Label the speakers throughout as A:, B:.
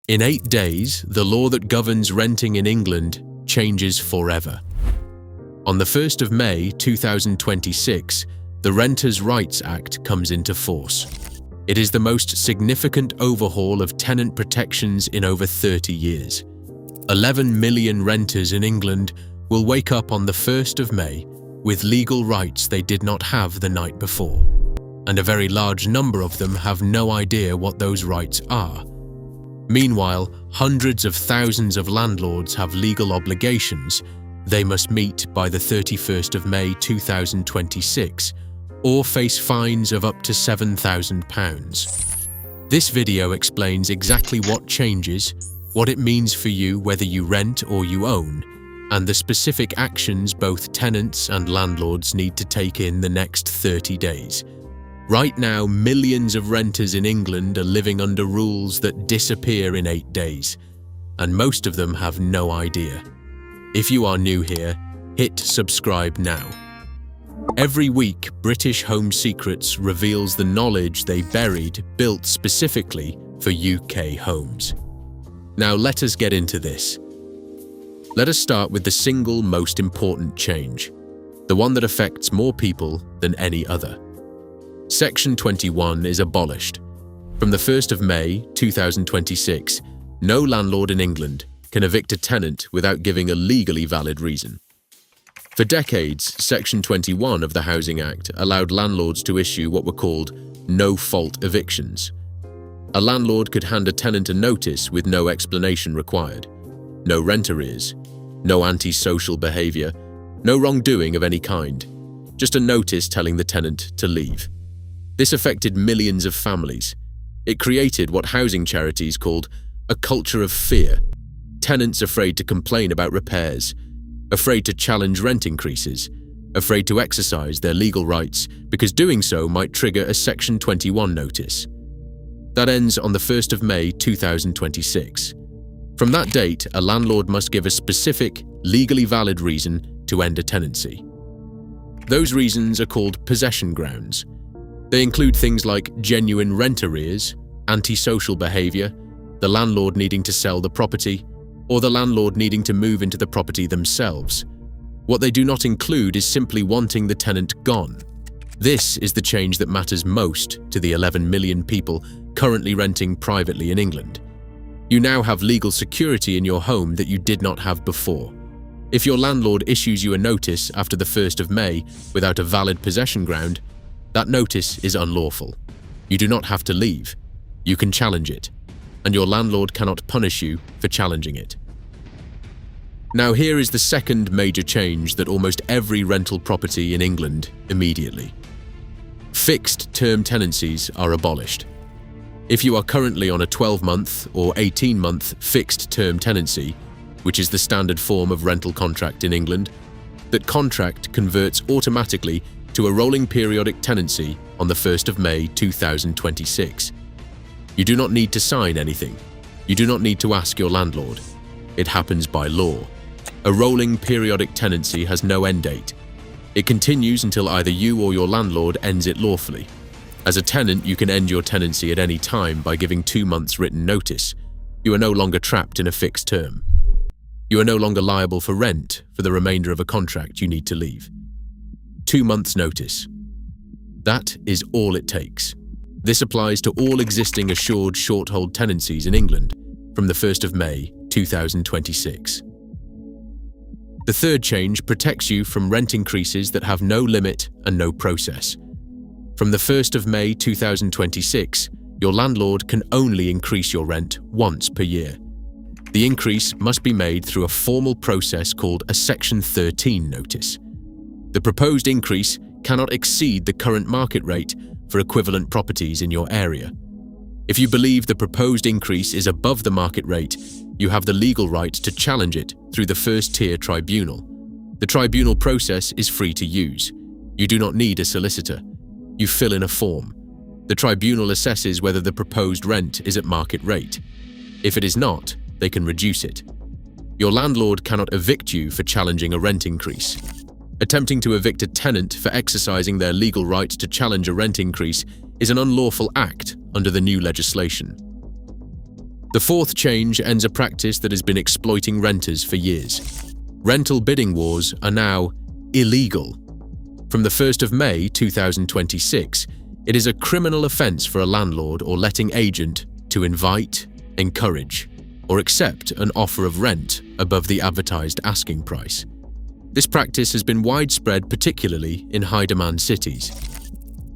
A: In 8 days, the law that governs renting in England changes forever. On the 1st of May 2026, the Renters' Rights Act comes into force. It is the most significant overhaul of tenant protections in over 30 years. 11 million renters in England will wake up on the 1st of May with legal rights they did not have the night before, and a very large number of them have no idea what those rights are. Meanwhile, hundreds of thousands of landlords have legal obligations they must meet by the 31st of May 2026, or face fines of up to £7,000. This video explains exactly what changes, what it means for you whether you rent or you own, and the specific actions both tenants and landlords need to take in the next 30 days. Right now, millions of renters in England are living under rules that disappear in 8 days, and most of them have no idea. If you are new here, hit subscribe now. Every week, British Home Secrets reveals the knowledge they buried built specifically for UK homes. Now let us get into this. Let us start with the single most important change, the one that affects more people than any other. Section 21 is abolished. From the 1st of May 2026, no landlord in England can evict a tenant without giving a legally valid reason. For decades, Section 21 of the Housing Act allowed landlords to issue what were called no-fault evictions. A landlord could hand a tenant a notice with no explanation required. No rent arrears, no antisocial behaviour, no wrongdoing of any kind, just a notice telling the tenant to leave. This affected millions of families. It created what housing charities called a culture of fear. Tenants afraid to complain about repairs, afraid to challenge rent increases, afraid to exercise their legal rights because doing so might trigger a Section 21 notice. That ends on the 1st of May 2026. From that date, a landlord must give a specific, legally valid reason to end a tenancy. Those reasons are called possession grounds. They include things like genuine rent arrears, antisocial behaviour, the landlord needing to sell the property, or the landlord needing to move into the property themselves. What they do not include is simply wanting the tenant gone. This is the change that matters most to the 11 million people currently renting privately in England. You now have legal security in your home that you did not have before. If your landlord issues you a notice after the 1st of May without a valid possession ground, that notice is unlawful. You do not have to leave. You can challenge it, and your landlord cannot punish you for challenging it. Now here is the second major change that almost every rental property in England immediately. Fixed-term tenancies are abolished. If you are currently on a 12-month or 18-month fixed-term tenancy, which is the standard form of rental contract in England, that contract converts automatically to a rolling periodic tenancy on the 1st of May 2026. You do not need to sign anything. You do not need to ask your landlord. It happens by law. A rolling periodic tenancy has no end date. It continues until either you or your landlord ends it lawfully. As a tenant, you can end your tenancy at any time by giving 2 months written notice. You are no longer trapped in a fixed term. You are no longer liable for rent for the remainder of a contract you need to leave. 2 months notice. That is all it takes. This applies to all existing assured short-hold tenancies in England from the 1st of May 2026. The third change protects you from rent increases that have no limit and no process. From the 1st of May 2026, your landlord can only increase your rent once per year. The increase must be made through a formal process called a Section 13 notice. The proposed increase cannot exceed the current market rate for equivalent properties in your area. If you believe the proposed increase is above the market rate, you have the legal right to challenge it through the first-tier tribunal. The tribunal process is free to use. You do not need a solicitor. You fill in a form. The tribunal assesses whether the proposed rent is at market rate. If it is not, they can reduce it. Your landlord cannot evict you for challenging a rent increase. Attempting to evict a tenant for exercising their legal right to challenge a rent increase is an unlawful act under the new legislation. The fourth change ends a practice that has been exploiting renters for years. Rental bidding wars are now illegal. From the 1st of May 2026, it is a criminal offence for a landlord or letting agent to invite, encourage, or accept an offer of rent above the advertised asking price. This practice has been widespread, particularly in high-demand cities.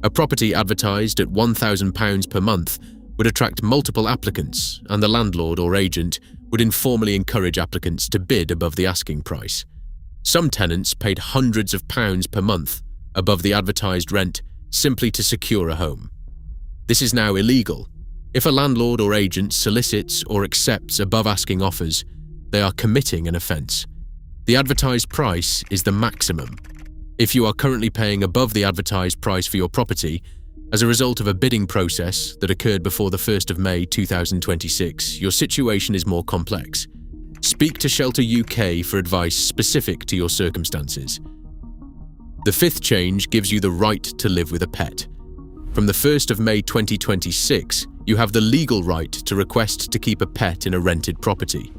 A: A property advertised at £1,000 per month would attract multiple applicants, and the landlord or agent would informally encourage applicants to bid above the asking price. Some tenants paid hundreds of pounds per month above the advertised rent simply to secure a home. This is now illegal. If a landlord or agent solicits or accepts above asking offers, they are committing an offence. The advertised price is the maximum. If you are currently paying above the advertised price for your property, as a result of a bidding process that occurred before the 1st of May 2026, your situation is more complex. Speak to Shelter UK for advice specific to your circumstances. The fifth change gives you the right to live with a pet. From the 1st of May 2026, you have the legal right to request to keep a pet in a rented property.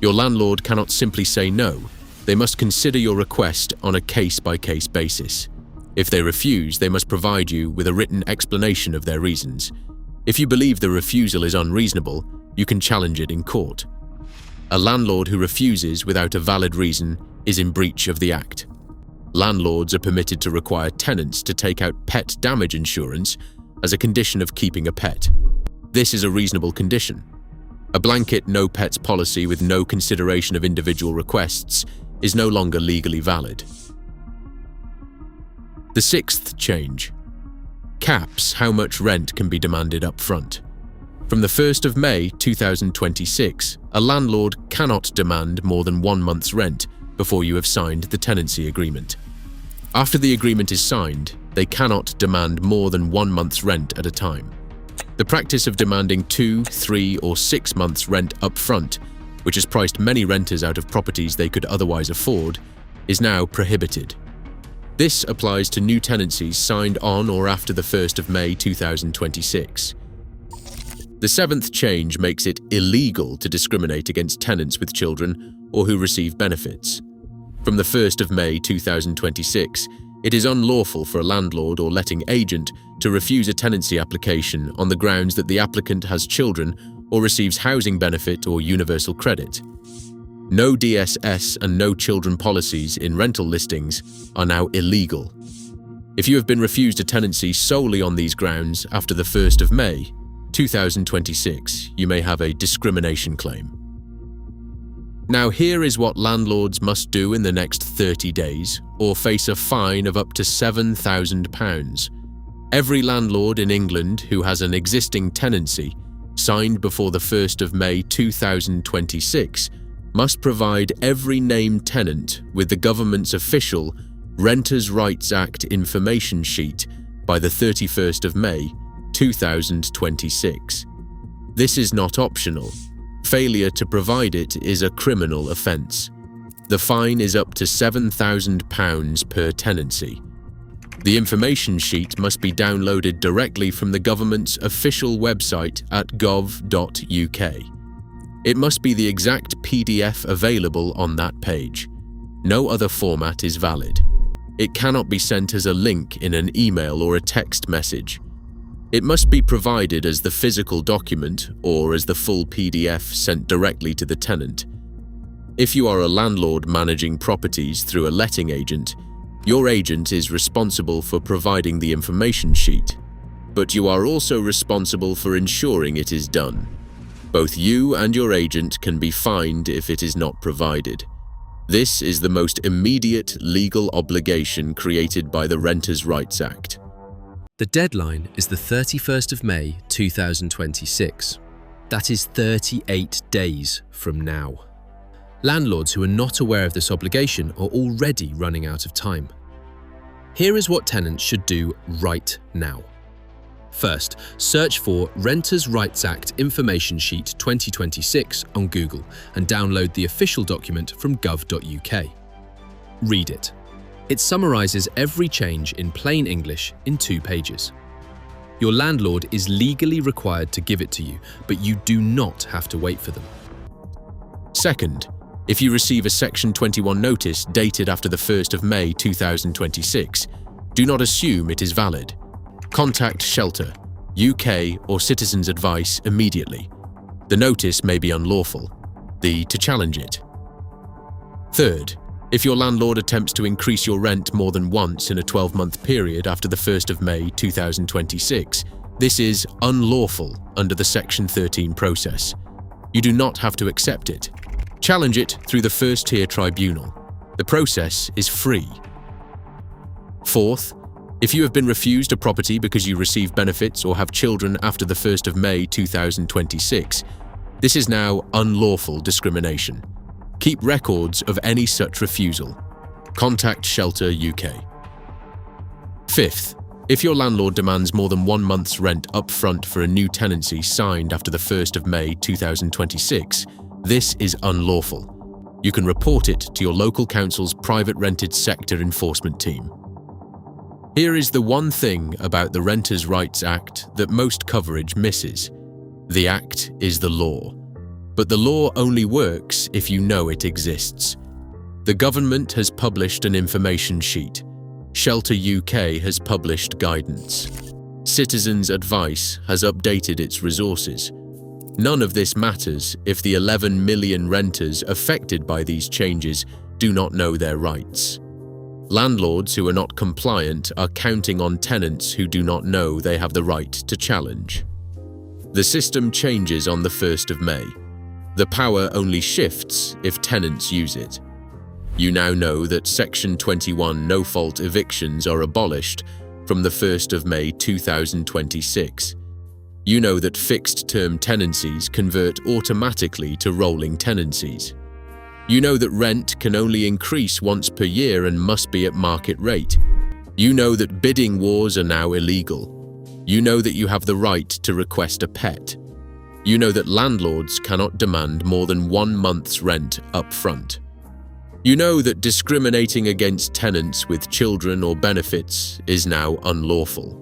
A: Your landlord cannot simply say no. They must consider your request on a case-by-case basis. If they refuse, they must provide you with a written explanation of their reasons. If you believe the refusal is unreasonable, you can challenge it in court. A landlord who refuses without a valid reason is in breach of the Act. Landlords are permitted to require tenants to take out pet damage insurance as a condition of keeping a pet. This is a reasonable condition. A blanket no pets policy with no consideration of individual requests is no longer legally valid. The sixth change caps how much rent can be demanded up front. From the 1st of May 2026, a landlord cannot demand more than 1 month's rent before you have signed the tenancy agreement. After the agreement is signed, they cannot demand more than 1 month's rent at a time. The practice of demanding 2, 3, or 6 months' rent up front, which has priced many renters out of properties they could otherwise afford, is now prohibited. This applies to new tenancies signed on or after the 1st of May 2026. The seventh change makes it illegal to discriminate against tenants with children or who receive benefits. From the 1st of May 2026, it is unlawful for a landlord or letting agent to refuse a tenancy application on the grounds that the applicant has children or receives housing benefit or universal credit. No DSS and no children policies in rental listings are now illegal. If you have been refused a tenancy solely on these grounds after the 1st of May 2026, you may have a discrimination claim. Now here is what landlords must do in the next 30 days or face a fine of up to £7,000. Every landlord in England who has an existing tenancy signed before the 1st of May 2026 must provide every named tenant with the government's official Renters' Rights Act information sheet by the 31st of May 2026. This is not optional. Failure to provide it is a criminal offence. The fine is up to £7,000 per tenancy. The information sheet must be downloaded directly from the government's official website at gov.uk. It must be the exact PDF available on that page. No other format is valid. It cannot be sent as a link in an email or a text message. It must be provided as the physical document or as the full PDF sent directly to the tenant. If you are a landlord managing properties through a letting agent, your agent is responsible for providing the information sheet, but you are also responsible for ensuring it is done. Both you and your agent can be fined if it is not provided. This is the most immediate legal obligation created by the Renters' Rights Act.
B: The deadline is the 31st of May 2026. That is 38 days from now. Landlords who are not aware of this obligation are already running out of time. Here is what tenants should do right now. First, search for Renters' Rights Act Information Sheet 2026 on Google and download the official document from gov.uk. Read it. It summarises every change in plain English in 2 pages. Your landlord is legally required to give it to you, but you do not have to wait for them.
A: Second, if you receive a Section 21 notice dated after the 1st of May 2026, do not assume it is valid. Contact Shelter, UK or Citizens Advice immediately. The notice may be unlawful. To challenge it. Third, if your landlord attempts to increase your rent more than once in a 12-month period after the 1st of May 2026, this is unlawful under the Section 13 process. You do not have to accept it. Challenge it through the first-tier tribunal. The process is free. Fourth, if you have been refused a property because you receive benefits or have children after the 1st of May 2026, this is now unlawful discrimination. Keep records of any such refusal. Contact Shelter UK. Fifth, if your landlord demands more than 1 month's rent upfront for a new tenancy signed after the 1st of May 2026, this is unlawful. You can report it to your local council's private rented sector enforcement team. Here is the one thing about the Renters' Rights Act that most coverage misses. The Act is the law. But the law only works if you know it exists. The government has published an information sheet. Shelter UK has published guidance. Citizens Advice has updated its resources. None of this matters if the 11 million renters affected by these changes do not know their rights. Landlords who are not compliant are counting on tenants who do not know they have the right to challenge. The system changes on the 1st of May. The power only shifts if tenants use it. You now know that Section 21 no-fault evictions are abolished from the 1st of May 2026. You know that fixed-term tenancies convert automatically to rolling tenancies. You know that rent can only increase once per year and must be at market rate. You know that bidding wars are now illegal. You know that you have the right to request a pet. You know that landlords cannot demand more than 1 month's rent up front. You know that discriminating against tenants with children or benefits is now unlawful.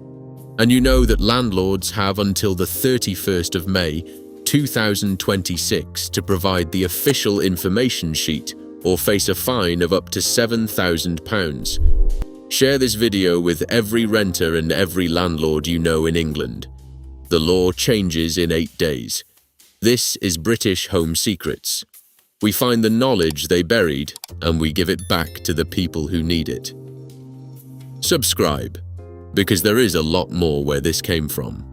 A: And you know that landlords have until the 31st of May 2026 to provide the official information sheet or face a fine of up to £7,000. Share this video with every renter and every landlord you know in England. The law changes in 8 days. This is British Home Secrets. We find the knowledge they buried and we give it back to the people who need it. Subscribe, because there is a lot more where this came from.